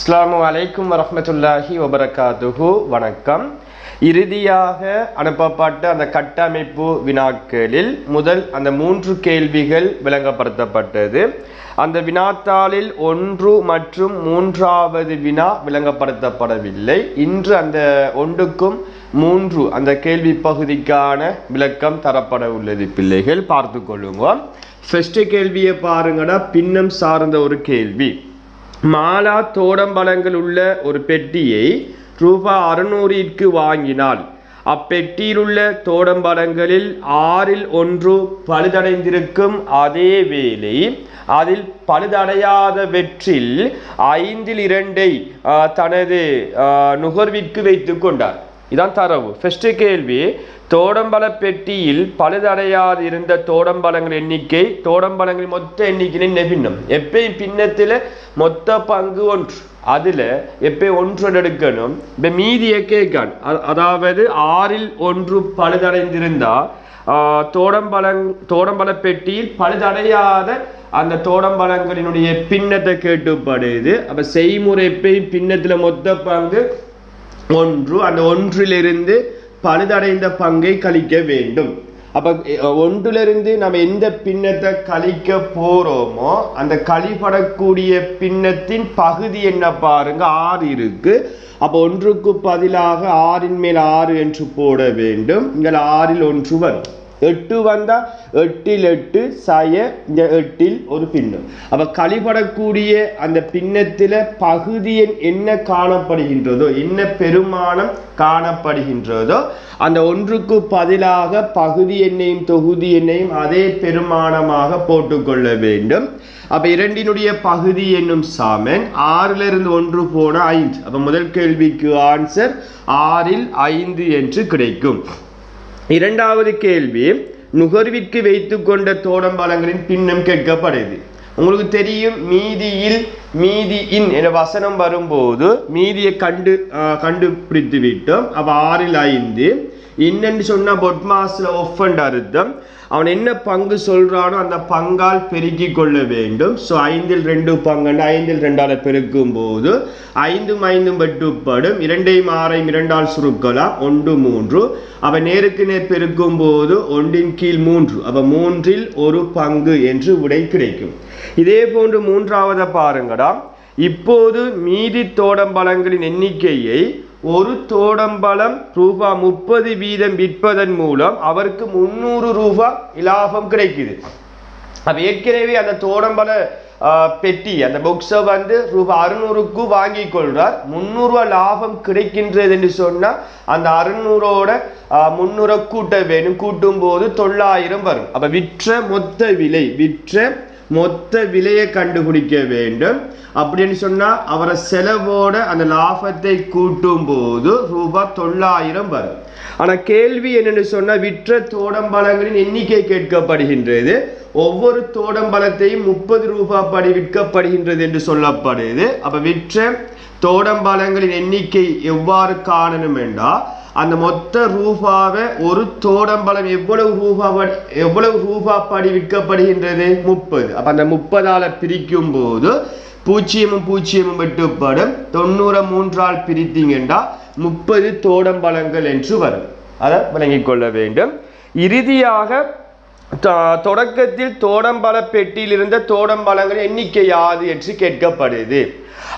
அஸ்ஸலாமு அலைக்கும் வரஹ்மத்துல்லாஹி வபரகாத்துஹு. வணக்கம். இறுதியாக அனுப்பப்பட்ட அந்த கட்டமைப்பு வினாக்களில் முதல் அந்த 3 கேள்விகள் விளங்கப்படுத்தப்பட்டது. அந்த வினாத்தாளில் 1 மற்றும் 3வது வினா விளங்கப்படுத்தப்படவில்லை. இன்று அந்த 1க்கும் 3 அந்த கேள்வி பகுதிக்கான விளக்கம் தரப்பட உள்ளது. பிள்ளைகள் பார்த்து கொள்ளுங்க. ஃபர்ஸ்ட் கேள்வியை பாருங்கடா. பின்னம் சார்ந்த ஒரு கேள்வி. மாலா தோடம்பழங்கள் உள்ள ஒரு பெட்டியை ரூபாய் 600க்கு வாங்கினால் அப்பெட்டியில் உள்ள தோடம்பழங்களில் 6ல் 1 பழுதடைந்திருக்கும். அதே வேளை அதில் பழுதடையாதவற்றில் 5ல் 2 தனது நுகர்விற்கு வைத்து கொண்டார். இதான் தரவு. ஃபர்ஸ்ட் கேள்வி, தோடம்பழ பெட்டியில் பழுதடையாது இருந்த தோடம்பழங்கள் எண்ணிக்கை, தோடம்பழங்களின் மொத்த எண்ணிக்கையின் பின்னம். எப்பயும் பின்னத்தில் மொத்த பங்கு 1, அதில் எப்பயும் 1 எடுக்கணும். இப்போ மீதியை கேட்கான். அதாவது 6ல் 1 பழுதடைந்திருந்தா தோடம்பழ பெட்டியில் பழுதடையாத அந்த தோடம்பழங்களினுடைய பின்னத்தை கேட்டுப்படுது. அப்போ செய்முறை எப்பயும் பின்னத்தில் மொத்த பங்கு 1, அந்த 1லிருந்து பழுதடைந்த பங்கை கழிக்க வேண்டும். அப்ப 1லிருந்து நம்ம எந்த பின்னத்தை கழிக்க போறோமோ அந்த கழிப்படக்கூடிய பின்னத்தின் பகுதி என்ன பாருங்க, 6 இருக்கு. அப்ப 1க்கு பதிலாக 6ன் மேல் 6 என்று போட வேண்டும். இங்க 6ல் 1 வரும். 8 வந்தா 8ல் 8 சய 8ல் ஒரு பின்னம். அப்ப கழிப்படக்கூடிய அந்த பின்னத்தில பகுதி என்ன காணப்படுகின்றதோ, என்ன பெருமானம் காணப்படுகின்றதோ அந்த 1க்கு பதிலாக பகுதி எண்ணையும் தொகுதி எண்ணையும் அதே பெருமானமாக போட்டுக்கொள்ள வேண்டும். அப்ப 2னுடைய பகுதி என்னும் சாமன் 6லிருந்து 1 போன 5. அப்ப முதல் கேள்விக்கு ஆன்சர் 6ல் 5 என்று கிடைக்கும். இரண்டாவது கேள்வி, நுகர்விற்கு வைத்து கொண்ட தோடம்பழங்களின் பின்னம் கேட்கப்படுது. உங்களுக்கு தெரியும், மீதியின் என வசனம் வரும்போது மீதியை கண்டுபிடித்து விட்டோம். அப்ப 6ல் 5 இன்னென்று சொன்னா பொட்மாஸ்ல ஒஃபண்ட் அர்த்தம். அவன் என்ன பங்கு சொல்றானோ அந்த பங்கால் பெருக்கி கொள்ள வேண்டும். ஸோ 5ல் 2 பங்கு 5ல் 2ஆல் பெருக்கும் போது 5ம் 5ம் வெட்டுப்படும். 2ஐயும் 6ஐயும் 2ஆல் சுருக்கலாம். 1 3. அப்ப நேருக்கு நேர் பெருக்கும் போது 1ன் கீழ் 3. அப்ப 3ல் 1 பங்கு என்று விடை கிடைக்கும். இதே போன்று 3வது பாருங்கடா. இப்போது மீதி தோடம்பழங்களின் எண்ணிக்கையை ஒரு தோடம்பழம் ரூபாய் 30 வீதம் விற்பதன் மூலம் அவருக்கு 300 ரூபாய் இலாபம் கிடைக்குது. அப்ப ஏற்கனவே அந்த தோடம்பழ பெட்டி அந்த பொக்ஸை ரூபாய் 600க்கு வாங்கி கொள்றார். 300 ரூபாய் லாபம் கிடைக்கின்றது என்று சொன்னா அந்த 600ஓட 300 கூட்ட வேணும். கூட்டும் போது 900 வரும். அப்ப விற்ற மொத்த விலையை கண்டுபிடிக்க வேண்டும். அப்படின்னு சொன்னா அவரை செலவோட அந்த லாபத்தை கூட்டும் போது ரூபாய் 900 வரும். ஆனா கேள்வி என்னன்னு சொன்னா, விற்ற தோடம்பழங்களின் எண்ணிக்கை கேட்கப்படுகின்றது. ஒவ்வொரு தோடம்பழத்தையும் 30 ரூபாய் படி விற்கப்படுகின்றது என்று சொல்லப்படுது. அப்ப விற்ற தோடம்பழங்களின் எண்ணிக்கை எவ்வாறு காணணும் என்றால், அந்த மொத்த ரூபாவை ஒரு தோடம்பழம் எவ்வளவு ரூபாய் படி விற்கப்படுகின்றது 30. அப்ப அந்த 30ஆல பிரிக்கும் போது 0 வெட்டுப்படும். 90 3ஆல் பிரித்தீங்கன்னா 30 தோடம்பழங்கள் என்று வரும். அதை விளங்கிக் கொள்ள வேண்டும். இறுதியாக தொடக்கத்தில் தோடம்பழ பெட்டியில் இருந்த தோடம்பழங்கள் எண்ணிக்கை யாது என்று கேட்கப்படுது.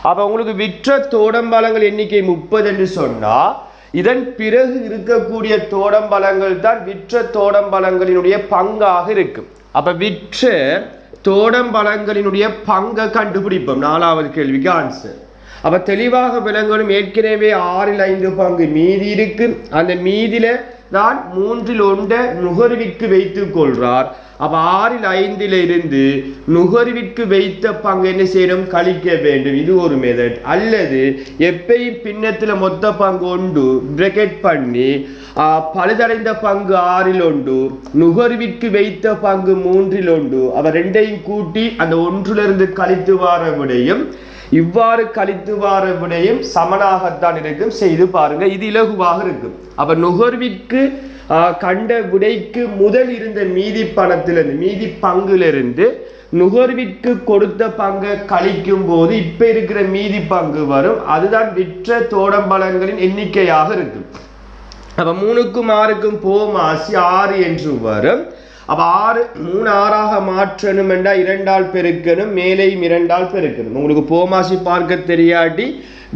அப்ப உங்களுக்கு விற்ற தோடம்பழங்கள் எண்ணிக்கை 30 என்று சொன்னா, இதன் பிறகு இருக்கக்கூடிய தோடம்பழங்கள் தான் விற்ற தோடம்பழங்களினுடைய பங்காக இருக்கும். அப்ப விற்ற தோடம்பழங்களினுடைய பங்கை கண்டுபிடிப்போம். 4வது கேள்விக்கு ஆன்சர். அப்ப தெளிவாக விளங்கணும். ஏற்கனவே 6ல் 5 பங்கு மீதி இருக்கு. அந்த மீதில தான் 3ல் 1 நுகர்விற்கு வைத்துக் கொள்றார். அப்ப 6ல் 5ல் இருந்து நுகர்விற்கு வைத்த பங்கு என்ன செய்யணும், கழிக்க வேண்டும். இது ஒரு மெத்தட். அல்லது எப்பயும் பின்னத்துல மொத்த பங்கு 1 பிரக்கெட் பண்ணி பழுதடைந்த பங்கு 6ல் 1 நுகர்விற்கு வைத்த பங்கு 3ல் 1 அவ 2ஐயும் கூட்டி அந்த 1லிருந்து கழித்து வார விடையும் இவ்வாறு கழித்து வார விடையும் சமனாகத்தான் இருக்கும். செய்து பாருங்க, இது இலகுவாக இருக்கும். அப்ப நுகர்விற்கு கண்ட விடைக்கு முதல் இருந்த மீதி பணத்திலிருந்து மீதி பங்கிலிருந்து நுகர்விற்கு கொடுத்த பங்கை கழிக்கும் போது இப்ப இருக்கிற மீதி பங்கு வரும். அதுதான் விற்ற தோடம்பழங்களின் எண்ணிக்கையாக இருக்கும். அப்ப 3க்கும் 6க்கும் போமாசி 6 என்று வரும். அப்ப 6 3 6ஆக மாற்றணும் என்றா 2ஆல் பெருக்கணும், மேலையும் 2ஆல் பெருக்கணும். உங்களுக்கு போமாசி பார்க்க தெரியாட்டி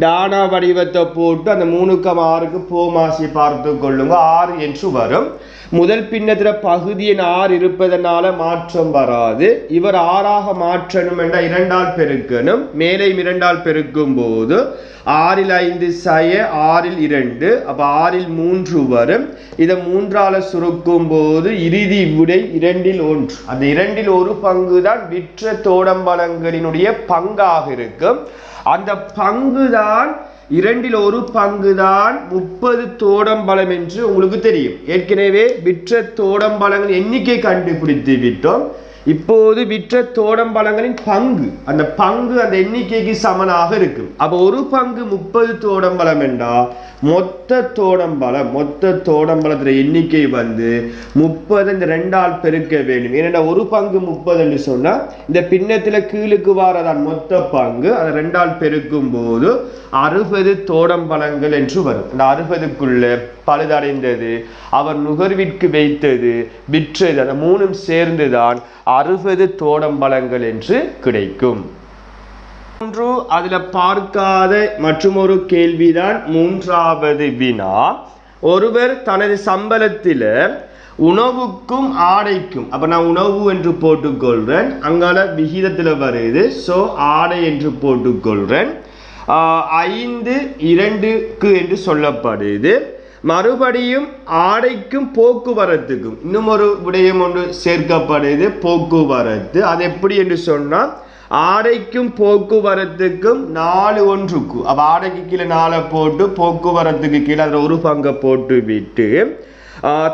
டானா வடிவத்தை போட்டு அந்த 3க்கும் 6க்கு போமாசி பார்த்து கொள்ளுங்க. 6 என்று வரும். முதல் பின்னத்தில பகுதியின் 6 இருப்பதனால மாற்றம் வராது. இவர் 6ஆக மாற்றணும் என்ற 2ஆல் பெருக்கணும், மேலே 2ஆல் பெருக்கும் போது 6ல் 5 சய 6ல் 2, அப்ப 6ல் 3 வரும். இதை 3ஆல சுருக்கும் போது இறுதி விடை 2ல் 1. அந்த 2ல் 1 பங்கு தான் விற்ற தோடம்பழங்களினுடைய பங்காக இருக்கும். அந்த பங்குதான் 2ல் 1 பங்குதான் 30 தோடம்பழம் என்று உங்களுக்கு தெரியும். ஏற்கனவே விற்ற தோடம்பழங்கள் எண்ணிக்கை கண்டுபிடித்து விட்டோம். இப்போது விற்ற தோடம்பழங்களின் பங்கு, அந்த பங்கு அந்த எண்ணிக்கைக்கு சமனாக இருக்கும். அப்ப ஒரு பங்கு 30 தோடம்பழம் என்றா மொத்த தோடம்பழத்துல எண்ணிக்கை வந்து 30 இந்த 2ஆல் பெருக்க வேண்டும். ஏனென்றா ஒரு பங்கு 30 என்று சொன்னா இந்த பின்னத்துல கீழுக்கு வாரதான் மொத்த பங்கு, அதை 2ஆல் பெருக்கும் போது 60 தோடம்பழங்கள் என்று வரும். இந்த 60க்குள்ள பழுதடைந்தது, அவர் நுகர்விற்கு வைத்தது, விற்றது, அந்த 3ம் சேர்ந்துதான் 60 தோடம்பழங்கள் என்று கிடைக்கும். அதுல பார்க்காத மற்றும் ஒரு கேள்விதான் 3வது வினா. ஒருவர் தனது சம்பளத்தில உணவுக்கும் ஆடைக்கும், அப்ப நான் உணவு என்று போட்டுக்கொள்றேன், அங்கால விகிதத்துல வருது, சோ ஆடை என்று போட்டுக்கொள்றேன், 5 2க்கு என்று சொல்லப்படுது. மறுபடியும் ஆடைக்கும் போக்குவரத்துக்கும் இன்னும் ஒரு விடயம் ஒன்று சேர்க்கப்படுது, போக்குவரத்து. அது எப்படி என்று சொன்னா ஆடைக்கும் போக்குவரத்துக்கும் 4 1க்கு, அப்ப ஆடைக்கு கீழே 4 போட்டு போக்குவரத்துக்கு கீழே அதில் ஒரு பங்கை போட்டு விட்டு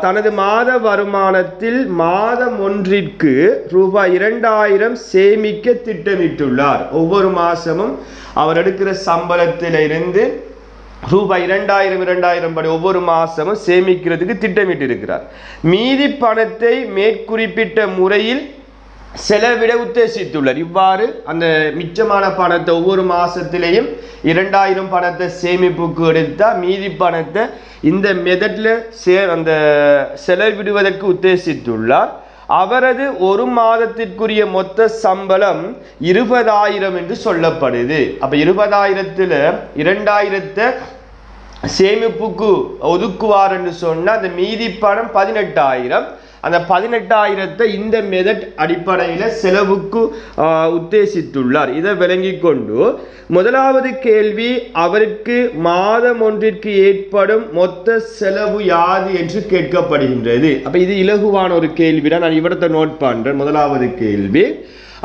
தனது மாத வருமானத்தில் மாதம் ஒன்றிற்கு ரூபாய் 2000 சேமிக்க திட்டமிட்டுள்ளார். ஒவ்வொரு மாசமும் அவர் எடுக்கிற சம்பளத்திலிருந்து ரூபாய் 2000 படி ஒவ்வொரு மாசமும் சேமிக்கிறதுக்கு திட்டமிட்டு இருக்கிறார். மீதி பணத்தை மேற்குறிப்பிட்ட முறையில் செலவிட உத்தேசித்துள்ளார். இவ்வாறு அந்த மிச்சமான பணத்தை ஒவ்வொரு மாசத்திலையும் 2000 பணத்தை சேமிப்புக்கு எடுத்தா மீதி பணத்தை இந்த மெத்தட்ல அந்த செலவிடுவதற்கு உத்தேசித்துள்ளார். அவரது ஒரு மாதத்திற்குரிய மொத்த சம்பளம் 20000 என்று சொல்லப்படுது. அப்ப 20000த்துல 2000 சேமிப்புக்கு ஒதுக்குவார் என்று சொன்னா அந்த மீதி பணம் 18000. அந்த 18000 இந்த மெத்தட் அடிப்படையில் செலவுக்கு உத்தேசித்துள்ளார். இதை விளங்கி கொண்டு முதலாவது கேள்வி, அவருக்கு மாதம் ஒன்றிற்கு ஏற்படும் மொத்த செலவு யாது என்று கேட்கப்படுகின்றது. அப்ப இது இலகுவான ஒரு கேள்விதான், நான் இவரத்தை நோட் பண்றேன். முதலாவது கேள்வி,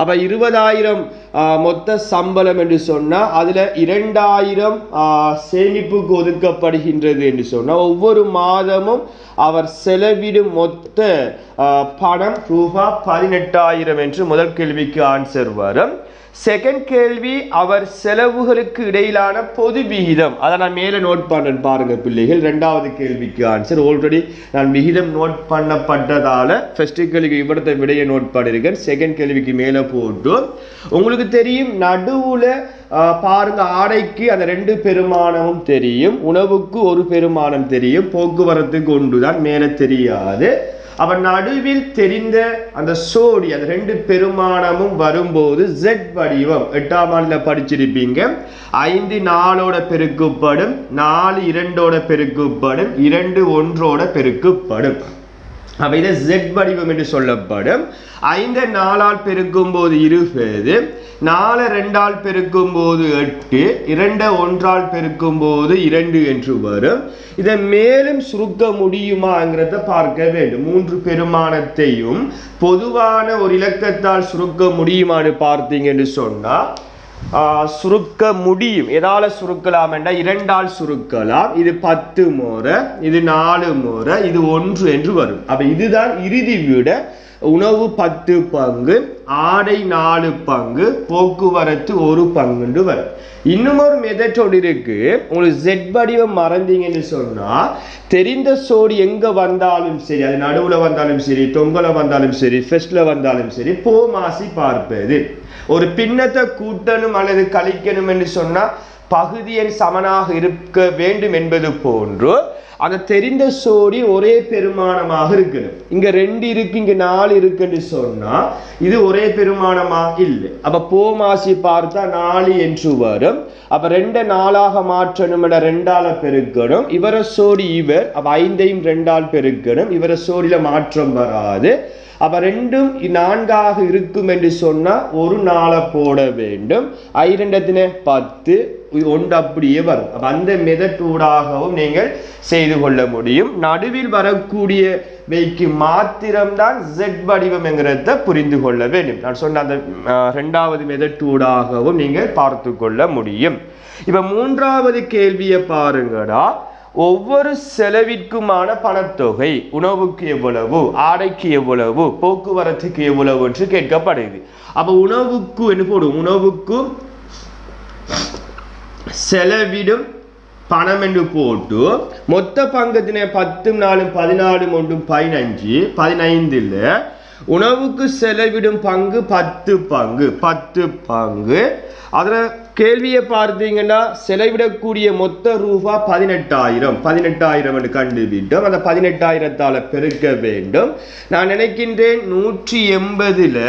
அப்ப 20000 மொத்த சம்பளம் என்று சொன்னா அதுல 2000 சேமிப்புக்கு ஒதுக்கப்படுகின்றது என்று சொன்னா ஒவ்வொரு மாதமும் அவர் செலவிடும் மொத்த பணம் ரூபாய் 18000 என்று முதல் கேள்விக்கு ஆன்சர் வரும். செகண்ட் கேள்வி, அவர் செலவுகளுக்கு இடையிலான பொது விகிதம், அதை நான் மேலே நோட் பண்ணேன் பாருங்க பிள்ளைகள். 2வது கேள்விக்கு ஆன்சர் ஆல்ரெடி நான் விகிதம் நோட் பண்ணப்பட்டதால ஃபர்ஸ்ட் கேள்விக்கு இவரத்தை விடையை நோட் பண்ணிருக்கேன். செகண்ட் கேள்விக்கு மேலே போட்டு உங்களுக்கு தெரியும், நடுவுல பாருங்க ஆடைக்கு அந்த 2 பெருமானமும் தெரியும், உணவுக்கு ஒரு பெருமானம் தெரியும், போக்குவரத்துக்கு ஒன்றுதான் மேலே தெரியாது. அப்ப நடுவில் தெரிந்த அந்த சோடி அந்த 2 பெருமானமும் வரும்போது Z வடிவம் 8ஆம் ஆண்டுல படிச்சிருப்பீங்க. 5 4ஓட பெருக்கப்படும், 4 2ஓட பெருக்கப்படும், 2 1ஓட பெருக்கப்படும். அப்ப இதை Z வடிவம் என்று சொல்லப்படும். 5 4ஆல் பெருக்கும் போது 20, 4 2ஆல் பெருக்கும் போது 8, 2 1ஆல் பெருக்கும் போது 2 என்று வரும். இதை மேலும் சுருக்க முடியுமாங்கிறத பார்க்க வேண்டும். 3 பெருமானத்தையும் பொதுவான ஒரு இலக்கத்தால் சுருக்க முடியுமான்னு பார்த்தீங்க என்று சொன்னா சுருக்க முடியும். எதால சுருக்கலாம் என்றால் 2ஆல் சுருக்கலாம். இது 10 முறை, இது 4 முறை, இது 1 என்று வரும். அப்ப இதுதான் இறுதி விட. உணவு 10 பங்கு, ஆடை 4 பங்கு, போக்குவரத்து 1 பங்குண்டு வரும். இன்னும் ஒரு மெத்தட் இருக்கு. உங்களுக்கு Z வடிவம் மறந்தீங்கன்னு சொன்னா தெரிந்த சோடி எங்க வந்தாலும் சரி, அது நடுவுல வந்தாலும் சரி, தொங்கல வந்தாலும் சரி, ஃபெஸ்ட்ல வந்தாலும் சரி, போமாசி பார்ப்பது. ஒரு பின்னத்தை கூட்டணும் அல்லது கழிக்கணும் என்று சொன்னா பகுதியின் சமனாக இருக்க வேண்டும் என்பது போன்று அந்த தெரிந்த சோடி ஒரே பெருமானமாக இருக்கணும். இங்க 2 இருக்கு, இங்க 4 இருக்குன்னு சொன்னா இது ஒரே பெருமானமா இல்லை. அப்ப போமாசி பார்த்தா 4 என்று வரும். அப்ப 2 4ஆக மாற்றணும், 2ஆல பெருக்கணும். இவர சோடி இவர், அப்ப 5ஐயும் 2ஆல் பெருக்கணும். இவர சோடியில மாற்றம் வராது. அப்ப 2ம் 4ஆக இருக்கும் என்று சொன்னா ஒரு 4 போட வேண்டும். 2 10, 1 அப்படியே வரும். அப்ப அந்த மெத்தூடாகவும் நீங்கள் செய்து கொள்ள முடியும். நடுவில் வரக்கூடிய வைக்கு மாத்திரம்தான் Z வடிவம் என்கிறத புரிந்து கொள்ள வேண்டும். நான் சொன்ன அந்த 2வது மெத்தூடாகவும் நீங்கள் பார்த்து கொள்ள முடியும். இப்ப 3வது கேள்வியை பாருங்கடா. ஒவ்வொரு செலவிற்குமான பணத்தொகை உணவுக்கு எவ்வளவு, ஆடைக்கு எவ்வளவு, போக்குவரத்துக்கு எவ்வளவு என்று கேட்கப்படுது. அப்ப உணவுக்கு என்ன போடும், உணவுக்கு செலவிடும் பணம் என்று போட்டு மொத்த பங்கத்தின 10 4 14 1 15 15 உணவுக்கு செலவிடும் பங்கு 10 பங்கு 10 பங்கு. அதுல கேள்வியை பார்த்தீங்கன்னா செலவிடக்கூடிய மொத்த ரூபா 18,000 என்று கண்டுவிட்டோம். அந்த 18,000ஆல பெருக்க வேண்டும். நான் நினைக்கின்றேன் 180ல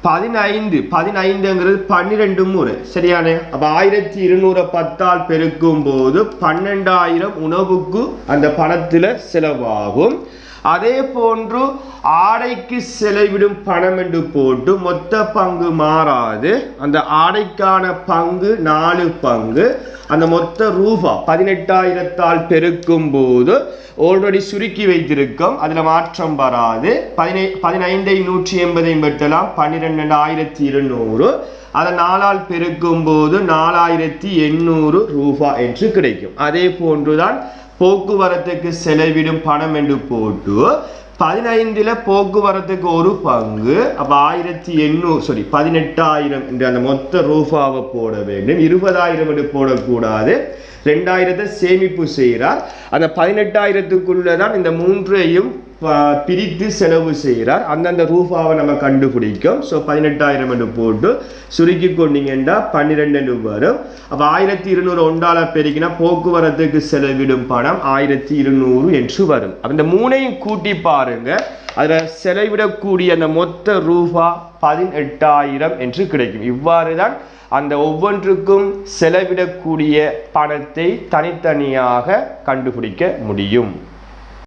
15ங்கிறது 12 முறை சரியானே. அப்ப 1210ஆல் பெருக்கும் போது 12,000 உணவுக்கு அந்த பணத்துல செலவாகும். அதே போன்று ஆடைக்கு செலவிடும் பணம் என்று போட்டு மொத்த பங்கு மாறாது. அந்த ஆடைக்கான பங்கு 4 பங்கு. அந்த மொத்த ரூபா 18,000ஆல் பெருக்கும் போது ஆல்ரெடி சுருக்கி வைத்திருக்கோம், அதுல மாற்றம் வராது. 15ஐ 180 வெட்டலாம், 12,200. அதை 4ஆல் பெருக்கும் போது 4,800 ரூபா என்று கிடைக்கும். அதே போன்றுதான் போக்குவரத்துக்கு செலவிடும் பணம் என்று போட்டு 15ல போக்குவரத்துக்கு 1 பங்கு. அப்ப 18,000 என்று அந்த மொத்த ரூபாவை போட வேண்டும். 20,000 என்று போடக்கூடாது. 2,000 சேமிப்பு செய்கிறார். அந்த 18,000க்குள்ளதான் இந்த 3ஐயும் பிரித்து செலவு செய்கிறார். அந்தந்த ரூபாவை நம்ம கண்டுபிடிக்கும். ஸோ 18,000 என்று போட்டு சுருக்கி கொண்டீங்கன்னா 12 வரும். அப்போ 1,200 ஒன்றால பெருக்கினா போக்குவரத்துக்கு செலவிடும் பணம் 1,200 என்று வரும். அப்போ இந்த 3ஐயும் கூட்டி பாருங்க. அதில் செலவிடக்கூடிய அந்த மொத்த ரூபா 18,000 என்று கிடைக்கும். இவ்வாறு தான் அந்த ஒவ்வொன்றுக்கும் செலவிடக்கூடிய பணத்தை தனித்தனியாக கண்டுபிடிக்க முடியும்.